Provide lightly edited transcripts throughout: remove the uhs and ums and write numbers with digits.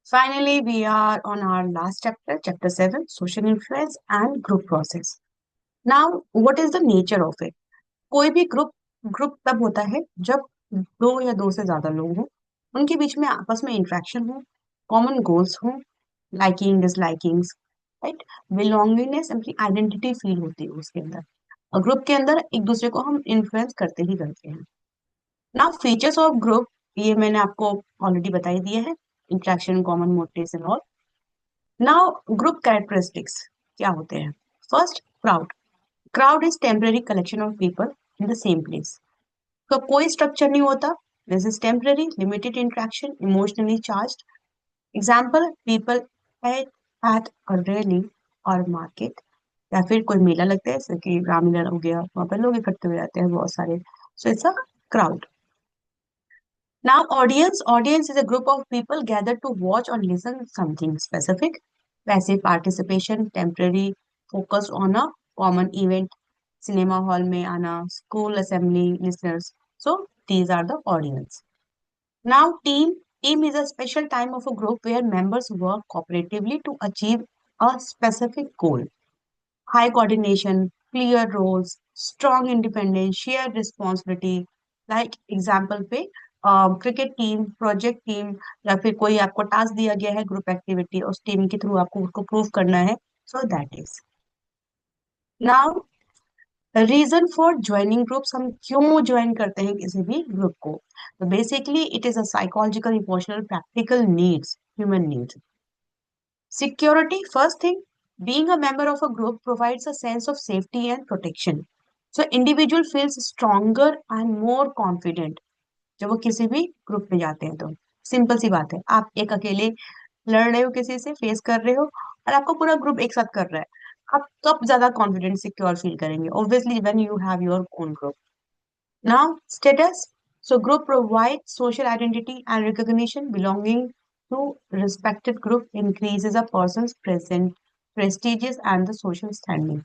Finally, we are on our last chapter, chapter 7, social influence and group process. Now, what is the nature of it? कोई भी group तब होता है जब दो या दो से ज्यादा लोग हों, उनके बीच में आपस में इंटरेक्शन हो, कॉमन गोल्स हो, लाइकिंग डिसलाइकिंग्स, राइट, बिलोंगिंगनेस, अपनी आइडेंटिटी फील होती है उसके अंदर। और ग्रुप के अंदर एक दूसरे को हम इन्फ्लुएंस करते ही करते हैं। नाउ फीचर्स ऑफ ग्रुप, ये मैंने आपको ऑलरेडी बता ही दिया है, interaction, common motives and all. Now group characteristics क्या होते हैं? First, crowd. Crowd is temporary collection of people in the same place. तो कोई स्ट्रक्चर नहीं होता। This is temporary, limited interaction, emotionally charged. Example, people at a rally और market, या फिर कोई मेला लगता है जैसे कि रामलीला हो गया, वहां पर लोग इकट्ठे हो जाते हैं बहुत सारे। So it's a crowd. Now, audience is a group of people gathered to watch or listen something specific. Passive participation, temporary, focused on a common event, cinema hall में आना, school assembly listeners. So these are the audience. Now, team is a special time of a group where members work cooperatively to achieve a specific goal. High coordination, clear roles, strong independence, shared responsibility. Like example पे cricket team, project team, या फिर कोई आपको task दिया गया है group activity, उस team के थ्रू आपको उसको प्रूव करना है। So that is. Now, reason for joining groups, हम क्यों ज्वाइन करते हैं किसी भी ग्रुप को? तो basically it is a psychological, emotional, practical needs, human needs. Security, first thing, being a member of a group provides a sense of safety and protection. So individual feels stronger and more confident जब वो किसी भी group में जाते हैं तो। Simple सी बात है, आप एक अकेले लड़ रहे हो, किसी से फेस कर रहे हो, और आपको पूरा ग्रुप एक साथ कर रहा है, आप कब ज्यादा कॉन्फिडेंट सिक्योर फील करेंगे? Obviously when you have your own group. Now, status. So, group provides social identity and recognition. Belonging to respected group increases a person's present prestigious and the social standing.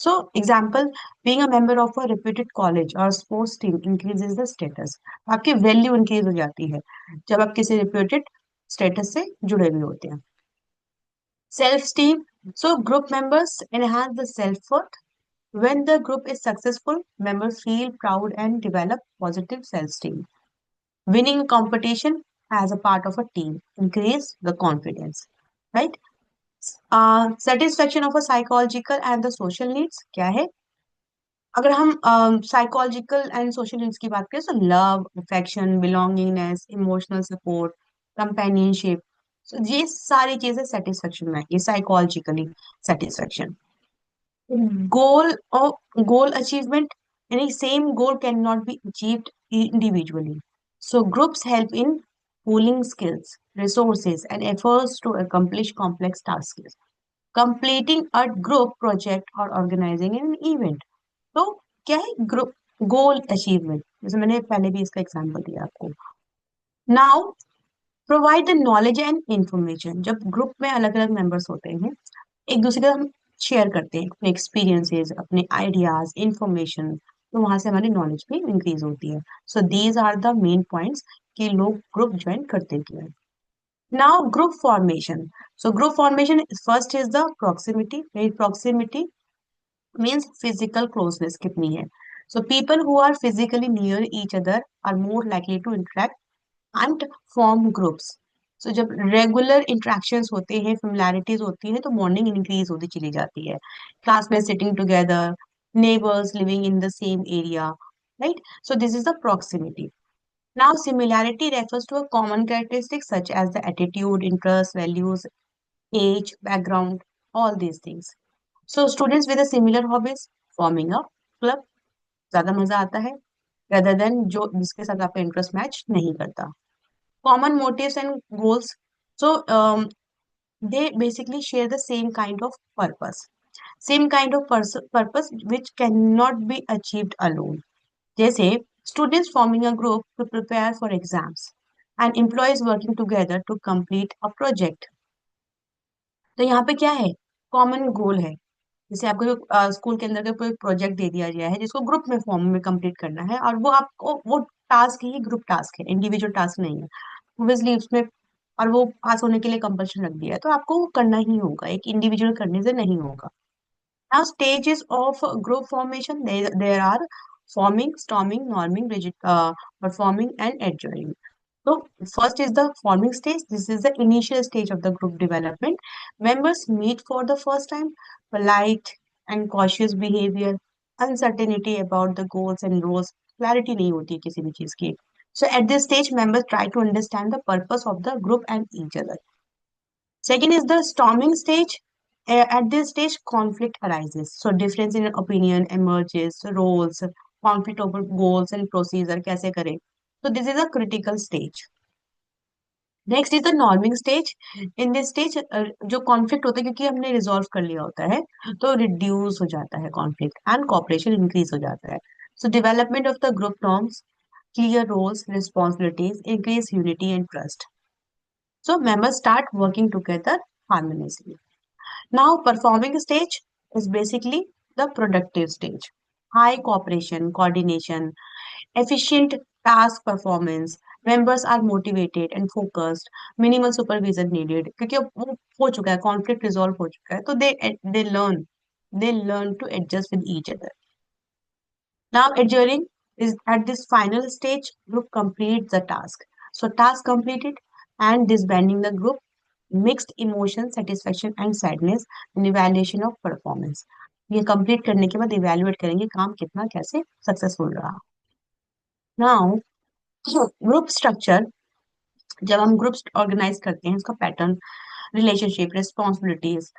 So, example, being a member of a reputed college or sports team increases the status. आपकी value increase हो जाती है जब आप किसी reputed status से जुड़े हुए होते हैं। Self esteem. So, group members enhance the self worth. When the group is successful, members feel proud and develop positive self-esteem. Winning a competition as a part of a team increase the confidence, right? Satisfaction of a psychological and the social needs क्या है? अगर हम psychological and social needs की बात करें तो love, affection, belongingness, emotional support, companionship, ये सारी चीजें सेटिस्फेक्शन में है, ये psychologically satisfaction. goal of goal achievement, any same goal cannot be achieved individually, so groups help in pooling skills, resources and efforts to accomplish complex tasks, completing a group project or organizing an event। तो क्या है group गोल achievement? जैसे मैंने पहले भी इसका example दिया आपको। Now, provide the knowledge and information. जब ग्रुप में अलग अलग मेंबर्स होते हैं, एक दूसरे का हम शेयर करते हैं अपने एक्सपीरियंसेस, अपने आइडियाज, इंफॉर्मेशन, तो वहां से हमारी नॉलेज भी इंक्रीज होती है। So these are the main points कि लोग ग्रुप ज्वाइन करते क्यों हैं। Now, group formation. So group formation, first is the proximity. Proximity means physical closeness कितनी है। So people who are physically near each other are more likely to interact and form groups. So जब regular interactions होते हैं, similarities होती है, तो bonding increase होती चली जाती है। क्लास में sitting together, neighbours living in the same area, right? So this is the proximity. Now, similarity refers to a common characteristic such as the attitude, interests, values, age, background, all these things. So, students with a similar hobbies forming a club, ज्यादा मजा आता है rather than जो जिसके साथ आपका interest match नहीं करता। Common motives and goals. So they basically share the same kind of purpose, same kind of purpose which cannot be achieved alone. जैसे students forming a group to prepare for exams and employees working together to complete a project. तो यहाँ पे क्या है? Common goal है। जैसे आपको school के अंदर का कोई प्रोजेक्ट दे दिया गया है जिसको ग्रुप में फॉर्म में कंप्लीट करना है, और वो आपको वो टास्क ही ग्रुप टास्क है, इंडिविजुअल टास्क नहीं है। ऑब्वियसली उसमें और वो पास होने के लिए कंपल्शन रख दिया है, तो आपको वो करना ही होगा, एक इंडिविजुअल करने से नहीं होगा। Now stages of group formation, there are forming, storming, norming, rigid, performing and adjourning. So first is the forming stage. This is the initial stage of the group development. Members meet for the first time, polite and cautious behavior, uncertainty about the goals and roles, clarity नहीं होती है किसी भी चीज की. So at this stage, members try to understand the purpose of the group and each other. Second is the storming stage. At this stage, conflict arises. So difference in opinion emerges, roles, conflict over goals and procedure कैसे करें. So this is a critical stage. Next is the norming stage. In this stage जो conflict होता है क्योंकि हमने resolve कर लिया होता है, तो रिड्यूस हो जाता है कॉन्फ्लिक्ट एंड कॉपरेशन इंक्रीज हो जाता है. So development of the group norms, clear roles, responsibilities, increase unity and trust. So members start working together harmoniously. Now, performing stage is basically the productive stage. High cooperation, coordination, efficient task performance. Members are motivated and focused. Minimal supervision needed. क्योंकि अब वो हो चुका है, conflict resolve हो चुका है, तो they learn to adjust with each other. Now, adjourning is at this final stage, group completes the task. So, task completed and disbanding the group, mixed emotion, satisfaction and sadness, and evaluation of performance. ये complete करने के बाद evaluate करेंगे काम कितना कैसे successful रहा. Now group structure. जब हम ग्रुप ऑर्गेनाइज करते हैं, उसका पैटर्न, रिलेशनशिप, रिस्पॉन्सिबिलिटीज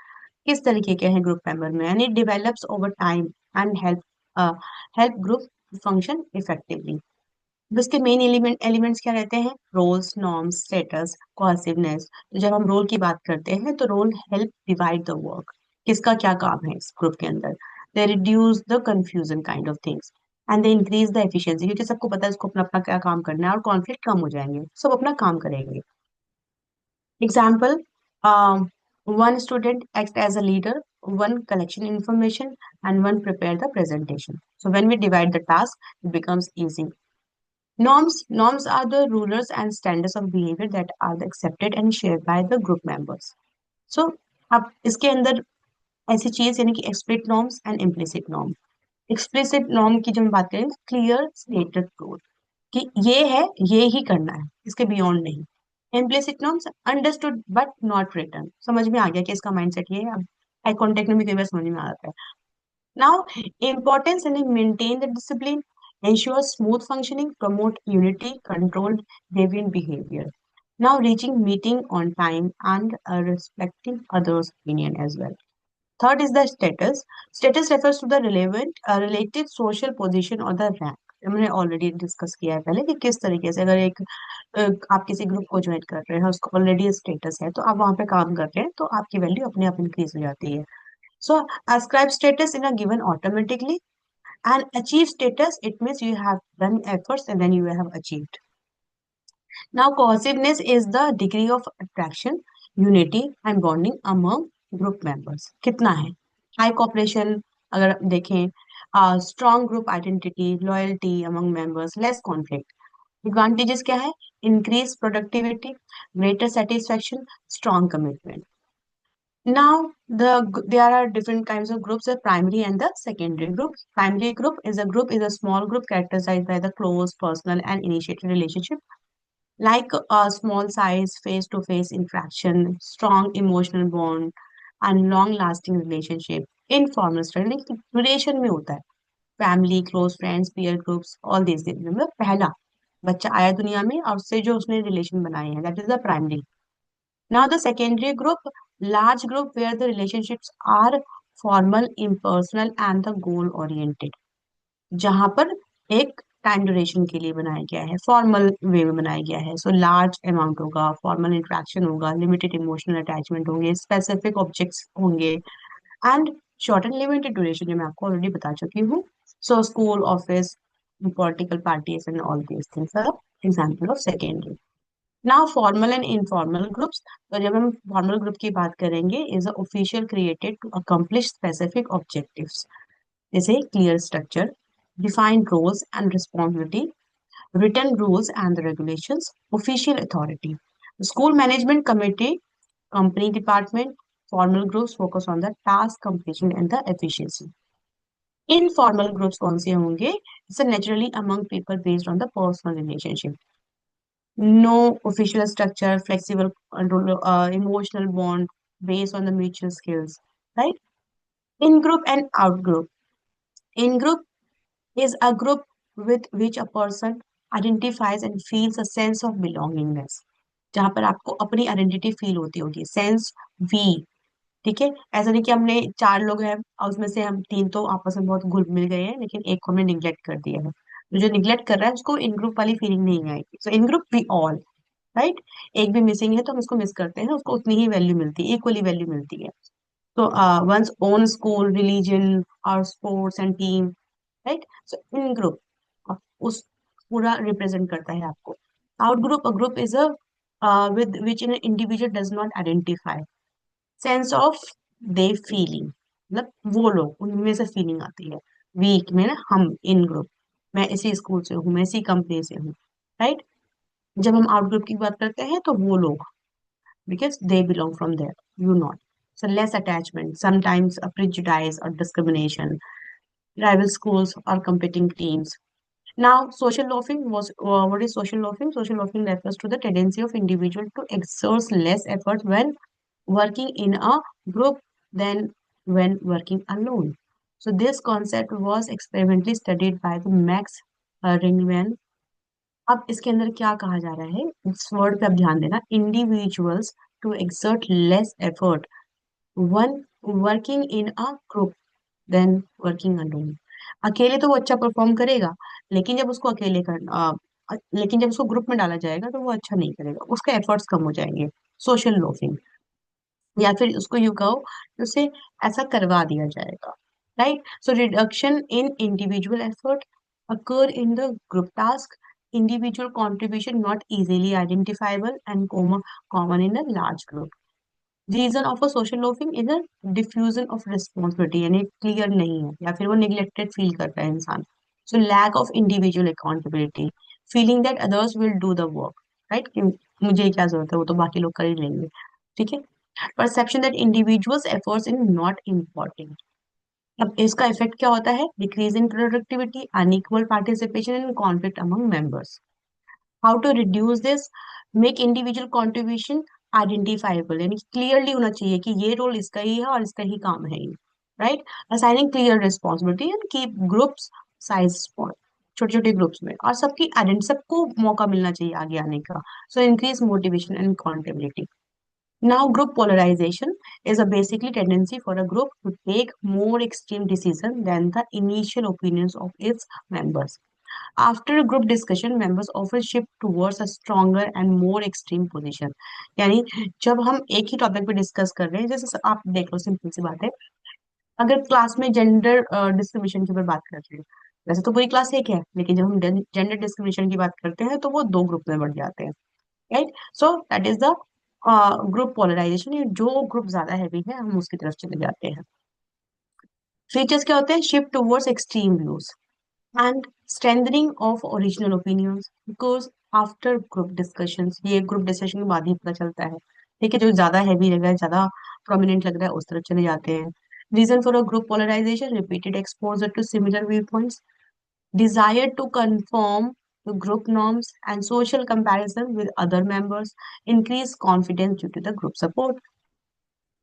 किस तरीके के हैं ग्रुप मेंबर में, and it develops over time and help group function effectively. इसके मेन एलिमेंट्स क्या रहते हैं? Roles, norms, status, cohesiveness. तो जब हम रोल की बात करते हैं तो role help divide the work. किसका क्या काम है इस ग्रुप के अंदर. They reduce the confusion kind of things and they increase the efficiency, क्योंकि सबको पता है इसको अपना अपना क्या काम करना है और कॉन्फ्लिक्ट कम हो जाएंगे, सब अपना काम करेंगे. Example, one student acts as a leader, one collection information and one prepare the presentation. So when we divide the task, it becomes easy. Norms are the rulers and standards of behavior that are accepted and shared by the group members. So अब इसके अंदर ऐसी चीज यानी कि explicit norms and implicit norm. Explicit norm की जब हम बात करें, क्लियर स्टेटेड रूल कि ये है, ये ही करना है, इसके बियॉन्ड नहीं. Implicit norms understood but not written. समझ में आ गया कि इसका माइंडसेट ये है. अब आई कॉन्टेक्ट में भी कई बार समझ में आ जाता है. Now, importance and maintain the discipline, ensure smooth functioning, promote unity, control deviant behavior. Now, reaching meeting on time and respecting others' opinion as well. Third is the status. Status refers to the relevant, related social position or the rank. हमने already discuss किया है पहले कि किस तरीके से अगर आप किसी ग्रुप को ज्वाइन कर रहे हैं, उसका ऑलरेडी स्टेटस है, तो आप वहां पे काम कर रहे हैं, तो आपकी वैल्यू अपने आप इंक्रीज हो जाती है. So ascribe status in a given automatically, and achieve status, it means you have done efforts and then you have achieved. Now cohesiveness is the degree of attraction, unity and bonding among group members. कितना है? High cooperation अगर देखें, strong group identity, loyalty among members, less conflict. Advantages क्या है? Increased productivity, greater satisfaction, strong commitment. Now, there are different kinds of groups: the primary and the secondary group. Primary group is a small group characterized by the close, personal, and initiated relationship, like a small size, face-to-face interaction, strong emotional bond, and long-lasting relationship. Informal study like duration में होता है. Family, close friends, peer groups, all these things. मतलब पहला बच्चा आया दुनिया में और उससे जो उसने रिलेशन बनाए हैं, that is the primary. Now, the secondary group, large group where the relationships are formal, impersonal and the goal oriented. जहां पर एक टाइम ड्यूरेशन के लिए बनाया गया है, फॉर्मल वे में बनाया गया है. सो लार्ज अमाउंट होगा, फॉर्मल इंटरेक्शन होगा, लिमिटेड इमोशनल अटैचमेंट होंगे, स्पेसिफिक ऑब्जेक्ट्स होंगे and short and limited duration जो मैं आपको ऑलरेडी बता चुकी हूँ. So school, office, political parties and all these things are example of secondary. Now formal and informal groups. तो जब हम फॉर्मल ग्रुप की बात करेंगे, is official created to accomplish specific objectives, जैसे clear structure, defined roles and responsibility, written rules and the regulations, official authority. School management committee, company department, formal groups focus on the task completion and the efficiency. Informal groups कौन से होंगे? It's a naturally among people based on the personal relationship. No official structure, flexible, emotional bond based on the mutual skills, right? In group and out group. In group is a group with which a person identifies and feels a sense of belongingness. जहां पर आपको अपनी identity feel होती होगी, sense we, ठीक है। ऐसा नहीं कि हमने चार लोग हैं और उसमें से हम तीन तो आपस में बहुत घुल मिल गए हैं लेकिन एक को हमने निग्लेक्ट कर दिया है, तो जो निग्लेक्ट कर रहा है उसको इन ग्रुप वाली फीलिंग नहीं आएगी। सो इन ग्रुप वी ऑल, राइट। एक भी मिसिंग है तो हम उसको मिस करते हैं, उसको उतनी ही वैल्यू मिलती है, इक्वली वैल्यू मिलती है। तो वंस ओन स्कूल, रिलीजन और sports and team, right. So in group उस पूरा रिप्रेजेंट करता है आपको। Out group, a group is a with which in individual does not identify, sense of they feeling, मतलब वो लोग उनमें से फीलिंग आती है वीक में ना, हम इन ग्रुप, मैं इसी स्कूल से हूँ, मैं इसी कंपनी से हूँ, राइट। जब हम आउट ग्रुप की बात करते हैं तो वो लोग, because they belong from there, you not. So less attachment, sometimes a prejudice or discrimination, rival schools or competing teams. Now, social loafing was what is social loafing? Social loafing refers to the tendency of individual to exert less effort when working in a group than when working alone. So this concept was experimentally studied by the Max Ringman. अब इसके अंदर क्या कहा जा रहा है, इस word पे आप ध्यान देना, individuals to exert less effort when working in a group than working alone. अकेले तो वो अच्छा परफॉर्म करेगा, लेकिन जब उसको लेकिन जब उसको ग्रुप में डाला जाएगा तो वो अच्छा नहीं करेगा, उसके एफर्ट्स कम हो जाएंगे। सोशल लोफिंग, या फिर उसको यू कहो कि उसे ऐसा करवा दिया जाएगा, right. So reduction in individual effort occur in the group task, individual contribution not easily identifiable and common in a large group. Reason of a social loafing is a diffusion of responsibility, यानी clear नहीं है या फिर वो neglected feel करता है इंसान। So lack of individual accountability, feeling that others will do the work, right, कि मुझे क्या जरूरत है, वो तो बाकी लोग कर ही लेंगे, ठीक है। Perception that individuals efforts in not important. अब इसका इफेक्ट क्या होता है? Decrease in productivity, unequal participation and conflict among members. How to reduce this? Make individual contribution identifiable, यानी क्लियरली होना चाहिए कि ये रोल इसका ही है और इसका ही काम है, right. Assigning clear responsibility and keep groups size small, छोटे छोटे ग्रुप्स में, और सबको मौका मिलना चाहिए आगे आने का। So increase motivation and accountability. Now, group polarization is a basically tendency for a group to take more extreme decision than the initial opinions of its members. After a group discussion, members often shift towards a stronger and more extreme position. यानी जब हम एक ही topic पे discuss कर रहे हैं, जैसे आप देख लो, सिंपल सी बात है, अगर क्लास में जेंडर डिस्क्रिमिनेशन की बात कर रहे हैं, वैसे तो पूरी क्लास एक है, लेकिन जब हम जेंडर डिस्क्रिमिनेशन की बात करते हैं तो वो दो ग्रुप में बढ़ जाते हैं, right. So that is the group polarization, जो ग्रुप ज्यादा हैवी है हम उसकी तरफ चले जाते हैं। फीचर्स क्या होते हैं? Shift towards extreme views and strengthening of original opinions, because after group discussions, ये ग्रुप डिस्कशन के बाद ही पता चलता है, ठीक है, जो ज्यादा हैवी लग रहा है, ज्यादा प्रोमिनेंट लग रहा है, उस तरफ चले जाते हैं। Reason for a group polarization: repeated exposure to similar view points, desire to conform to group norms, and social comparison with other members, increase confidence due to the group support.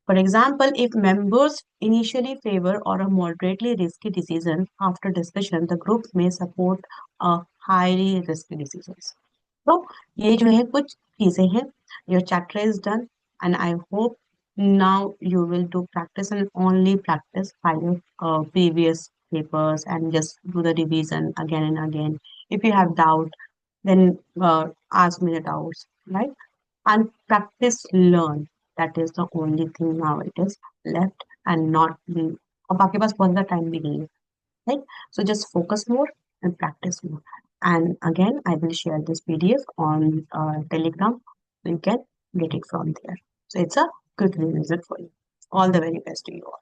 For example, if members initially favor or a moderately risky decision, after discussion, the group may support a highly risky decision. तो ये जो है कुछ चीजें हैं। Your chapter is done and I hope now you will do practice and only practice by your previous papers and just do the revision again and again. If you have doubt, then ask me the doubts, right? And practice, learn. That is the only thing now it is left, and not be, अब आपके पास बहुत ज़्यादा time भी नहीं है, right? So just focus more and practice more. And again, I will share this PDF on Telegram. You can get it from there. So it's a good revision for you. All the very best to you all.